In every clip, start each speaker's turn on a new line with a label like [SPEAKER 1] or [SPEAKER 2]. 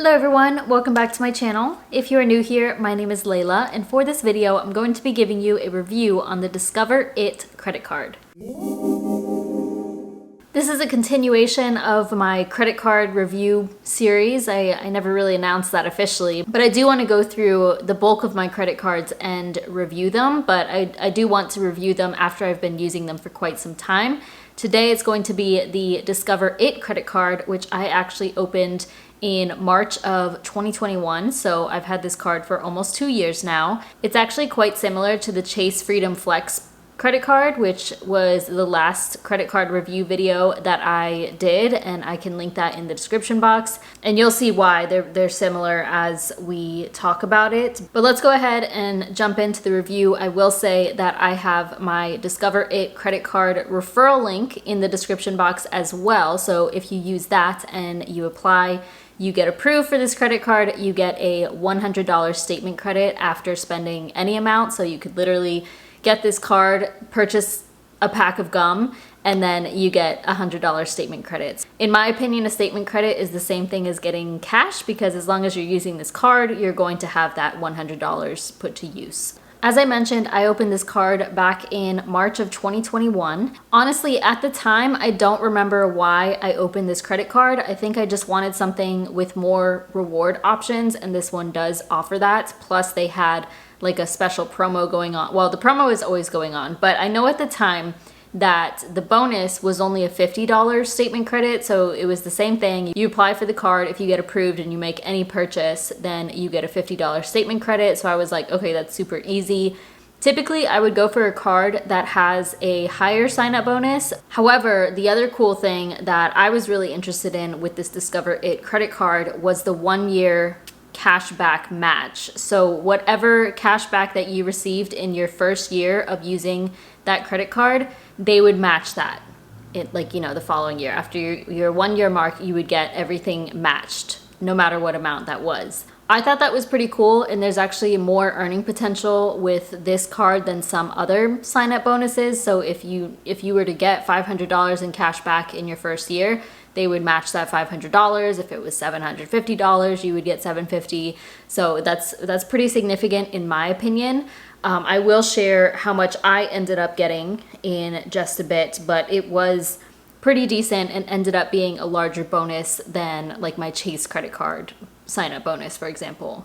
[SPEAKER 1] Hello everyone, welcome back to my channel. If you are new here, my name is Layla, and for this video, I'm going to be giving you a review on the Discover It credit card. This is a continuation of my credit card review series. I never really announced that officially, but I do want to go through the bulk of my credit cards and review them, but I do want to review them after I've been using them for quite some time. Today it's going to be the Discover It credit card, which I actually opened in March of 2021, so I've had this card for almost 2 years now. It's actually quite similar to the Chase Freedom Flex credit card, which was the last credit card review video that I did, and I can link that in the description box, and you'll see why they're similar as we talk about it. But let's go ahead and jump into the review. I will say that I have my Discover It credit card referral link in the description box as well, so if you use that and you apply, you get approved for this credit card, you get a $100 statement credit after spending any amount. So you could literally get this card, purchase a pack of gum, and then you get $100 statement credits. In my opinion, a statement credit is the same thing as getting cash, because as long as you're using this card, you're going to have that $100 put to use. As I mentioned, I opened this card back in March of 2021. Honestly, at the time, I don't remember why I opened this credit card. I think I just wanted something with more reward options, and this one does offer that. Plus, they had like a special promo going on. Well, the promo is always going on, but I know at the time that the bonus was only a $50 statement credit, so it was the same thing. You apply for the card, if you get approved and you make any purchase, then you get a $50 statement credit. So I was like, okay, that's super easy. Typically, I would go for a card that has a higher sign-up bonus. However, the other cool thing that I was really interested in with this Discover It credit card was the 1-year cashback match. So whatever cashback that you received in your first year of using that credit card, they would match that. The following year. After your 1-year mark, you would get everything matched, no matter what amount that was. I thought that was pretty cool, and there's actually more earning potential with this card than some other sign-up bonuses. So if you were to get $500 in cash back in your first year, they would match that $500. If it was $750, you would get $750. So that's pretty significant in my opinion. I will share how much I ended up getting in just a bit, but it was pretty decent and ended up being a larger bonus than like my Chase credit card sign-up bonus, for example.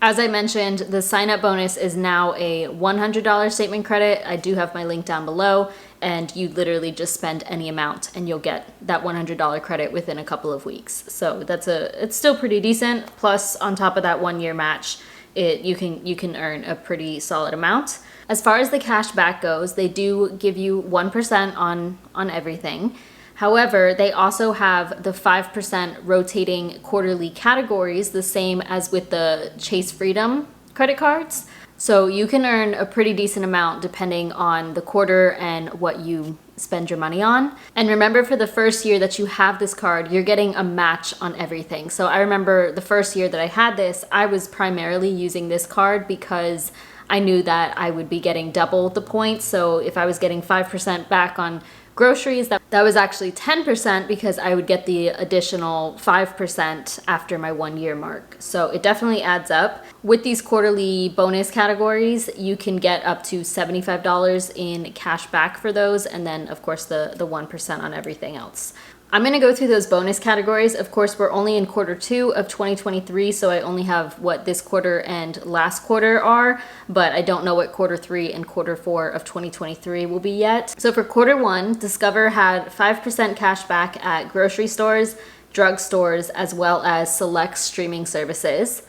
[SPEAKER 1] As I mentioned, the sign-up bonus is now a $100 statement credit. I do have my link down below, and you literally just spend any amount and you'll get that $100 credit within a couple of weeks. So it's still pretty decent. Plus, on top of that 1-year match, you can earn a pretty solid amount. As far as the cash back goes, they do give you 1% on everything. However, they also have the 5% rotating quarterly categories, the same as with the Chase Freedom credit cards. So you can earn a pretty decent amount depending on the quarter and what you spend your money on. And remember, for the first year that you have this card, you're getting a match on everything. So I remember the first year that I had this, I was primarily using this card because I knew that I would be getting double the points. So if I was getting 5% back on groceries, that was actually 10% because I would get the additional 5% after my 1-year mark. So it definitely adds up. With these quarterly bonus categories, you can get up to $75 in cash back for those, and then of course the 1% on everything else. I'm going to go through those bonus categories. Of course, we're only in Q2 of 2023, so I only have what this quarter and last quarter are, but I don't know what Q3 and Q4 of 2023 will be yet. So for Q1, Discover had 5% cash back at grocery stores, drugstores, as well as select streaming services.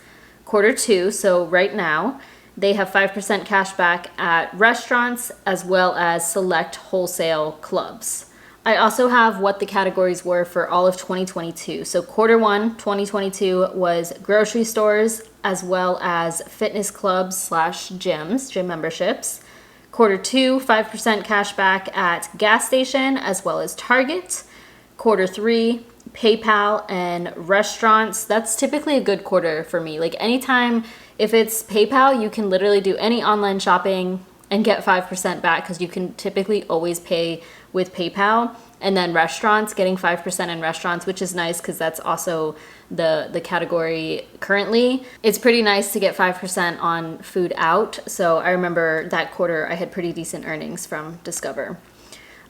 [SPEAKER 1] Q2, so right now, they have 5% cash back at restaurants as well as select wholesale clubs. I also have what the categories were for all of 2022. So Q1 2022 was grocery stores as well as fitness clubs / gyms, gym memberships. Q2, 5% cash back at gas station as well as Target. Q3, PayPal and restaurants. That's typically a good quarter for me. Like anytime, if it's PayPal, you can literally do any online shopping and get 5% back, because you can typically always pay with PayPal. And then restaurants, getting 5% in restaurants, which is nice because that's also the category currently. It's pretty nice to get 5% on food out. So I remember that quarter I had pretty decent earnings from Discover.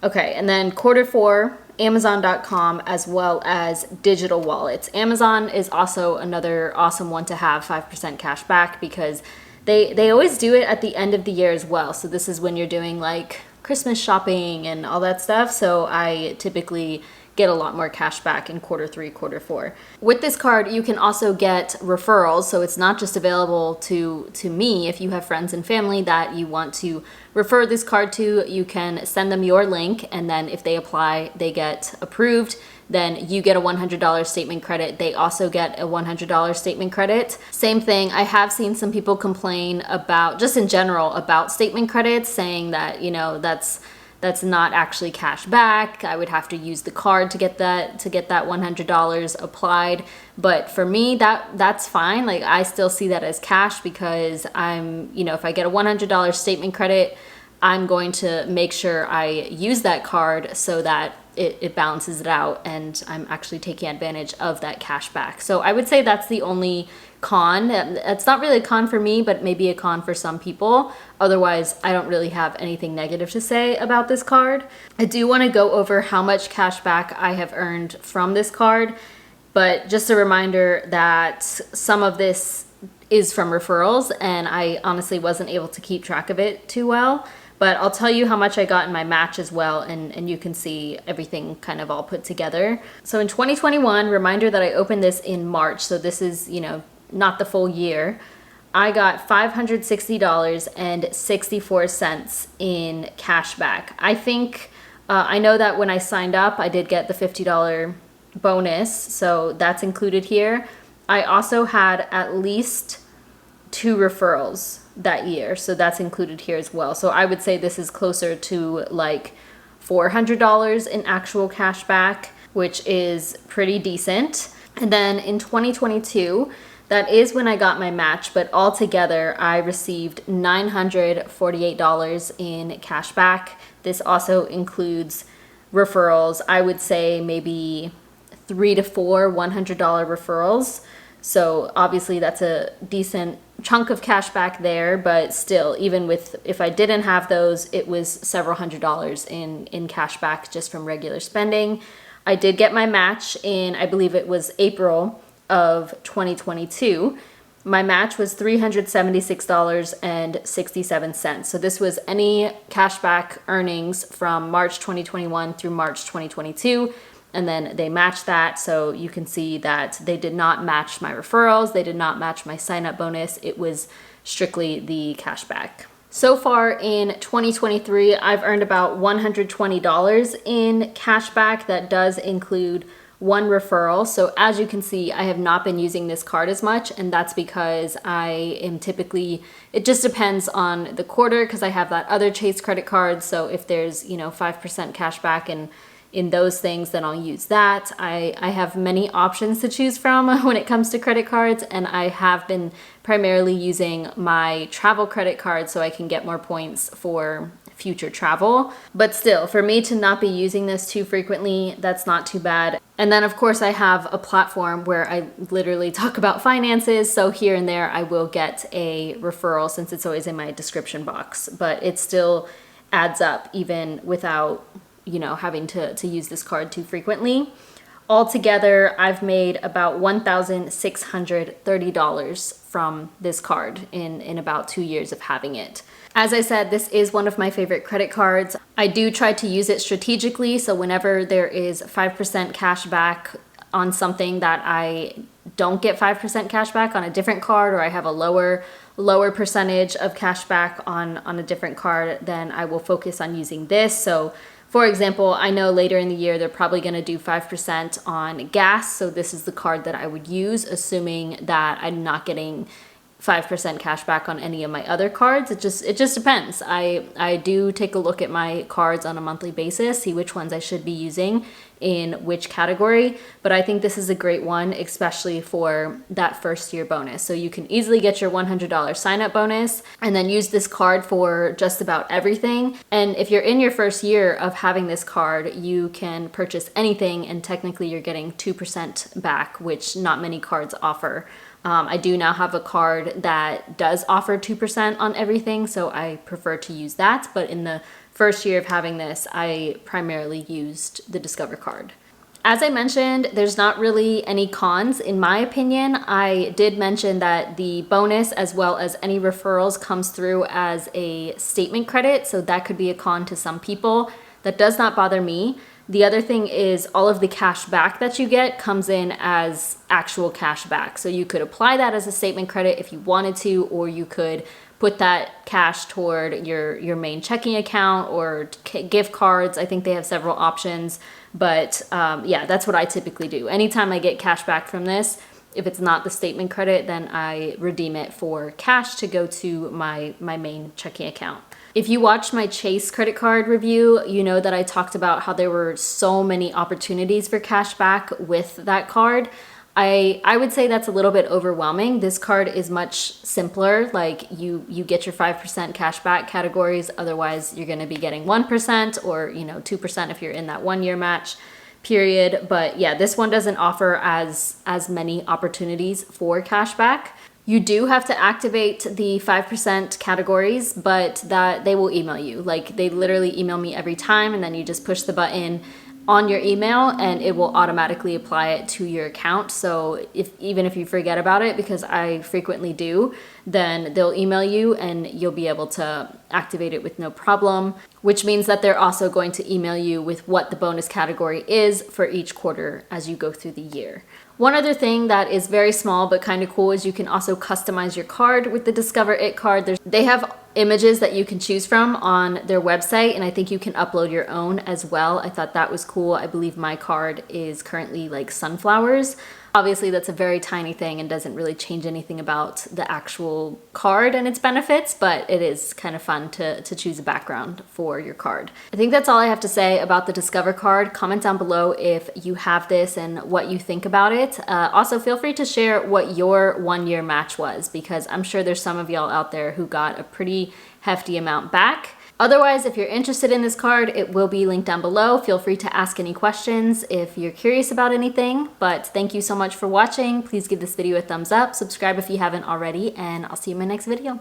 [SPEAKER 1] Okay, and then quarter 4, Amazon.com, as well as digital wallets. Amazon is also another awesome one to have 5% cash back, because they always do it at the end of the year as well. So this is when you're doing like Christmas shopping and all that stuff. So I typically get a lot more cash back in quarter 3, quarter 4. With this card, you can also get referrals. So it's not just available to me. If you have friends and family that you want to refer this card to, you can send them your link, and then if they apply, they get approved, then you get a $100 statement credit. They also get a $100 statement credit. Same thing, I have seen some people complain about, just in general, about statement credits, saying that, you know, that's not actually cash back. I would have to use the card to get that $100 applied. But for me, that's fine. Like, I still see that as cash, because I'm, you know, if I get a $100 statement credit, I'm going to make sure I use that card so that it balances it out, and I'm actually taking advantage of that cash back. So I would say that's the only con. It's not really a con for me, but maybe a con for some people. Otherwise, I don't really have anything negative to say about this card. I do want to go over how much cash back I have earned from this card, but just a reminder that some of this is from referrals, and I honestly wasn't able to keep track of it too well. But I'll tell you how much I got in my match as well, and you can see everything kind of all put together. So in 2021, reminder that I opened this in March, so this is, you know, not the full year. I got $560.64 in cash back. I think, I know that when I signed up, I did get the $50 bonus, so that's included here. I also had at least 2 referrals that year, so that's included here as well. So I would say this is closer to like $400 in actual cash back, which is pretty decent. And then in 2022, that is when I got my match, but altogether I received $948 in cash back. This also includes referrals. I would say maybe 3 to 4 $100 referrals. So obviously that's a decent chunk of cash back there, but still, even with, if I didn't have those, it was several $100s in cash back just from regular spending. I did get my match in, I believe it was April of 2022. My match was $376.67. So this was any cash back earnings from March 2021 through March 2022. And then they matched that, so you can see that they did not match my referrals, they did not match my sign-up bonus, it was strictly the cash back. So far in 2023, I've earned about $120 in cash back. That does include 1 referral. So as you can see, I have not been using this card as much, and that's because I am typically, it just depends on the quarter, because I have that other Chase credit card, so if there's, you know, 5% cash back and in those things, then I'll use that. I have many options to choose from when it comes to credit cards, and I have been primarily using my travel credit card so I can get more points for future travel. But still, for me to not be using this too frequently, that's not too bad. And then of course I have a platform where I literally talk about finances, so here and there I will get a referral since it's always in my description box, but it still adds up even without, you know, having to use this card too frequently. Altogether, I've made about $1,630 from this card in about 2 years of having it. As I said, this is one of my favorite credit cards. I do try to use it strategically, so whenever there is 5% cash back on something that I don't get 5% cash back on a different card, or I have a lower percentage of cash back on a different card, then I will focus on using this. So for example, I know later in the year they're probably going to do 5% on gas, so this is the card that I would use, assuming that I'm not getting 5% cash back on any of my other cards. It just depends. I do take a look at my cards on a monthly basis, see which ones I should be using in which category, but I think this is a great one, especially for that first year bonus. So you can easily get your $100 sign up bonus and then use this card for just about everything. And if you're in your first year of having this card, you can purchase anything and technically you're getting 2% back, which not many cards offer. I do now have a card that does offer 2% on everything, so I prefer to use that. But in the first year of having this, I primarily used the Discover card. As I mentioned, there's not really any cons in my opinion. I did mention that the bonus as well as any referrals comes through as a statement credit, so that could be a con to some people. That does not bother me. The other thing is all of the cash back that you get comes in as actual cash back. So you could apply that as a statement credit if you wanted to, or you could put that cash toward your main checking account or gift cards. I think they have several options, but yeah, that's what I typically do. Anytime I get cash back from this, if it's not the statement credit, then I redeem it for cash to go to my main checking account. If you watched my Chase credit card review, you know that I talked about how there were so many opportunities for cash back with that card. I would say that's a little bit overwhelming. This card is much simpler. Like you get your 5% cash back categories. Otherwise, you're going to be getting 1% or 2% if you're in that 1 year match period. But yeah, this one doesn't offer as many opportunities for cash back. You do have to activate the 5% categories, but that they will email you. Like they literally email me every time, and then you just push the button on your email and it will automatically apply it to your account. So even if you forget about it, because I frequently do, then they'll email you and you'll be able to activate it with no problem, which means that they're also going to email you with what the bonus category is for each quarter as you go through the year. One other thing that is very small but kind of cool is you can also customize your card with the Discover It card. They have images that you can choose from on their website, and I think you can upload your own as well. I thought that was cool. I believe my card is currently like sunflowers. Obviously, that's a very tiny thing and doesn't really change anything about the actual card and its benefits, but it is kind of fun to choose a background for your card. I think that's all I have to say about the Discover card. Comment down below if you have this and what you think about it. Also, feel free to share what your 1 year match was, because I'm sure there's some of y'all out there who got a pretty hefty amount back. Otherwise, if you're interested in this card, it will be linked down below. Feel free to ask any questions if you're curious about anything. But thank you so much for watching. Please give this video a thumbs up, subscribe if you haven't already, and I'll see you in my next video.